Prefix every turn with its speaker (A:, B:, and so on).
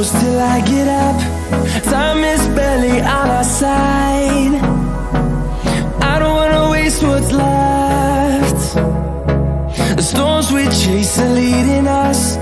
A: close till I get up. Time is barely on our side. I don't wanna waste what's left. The storms we chase are leading us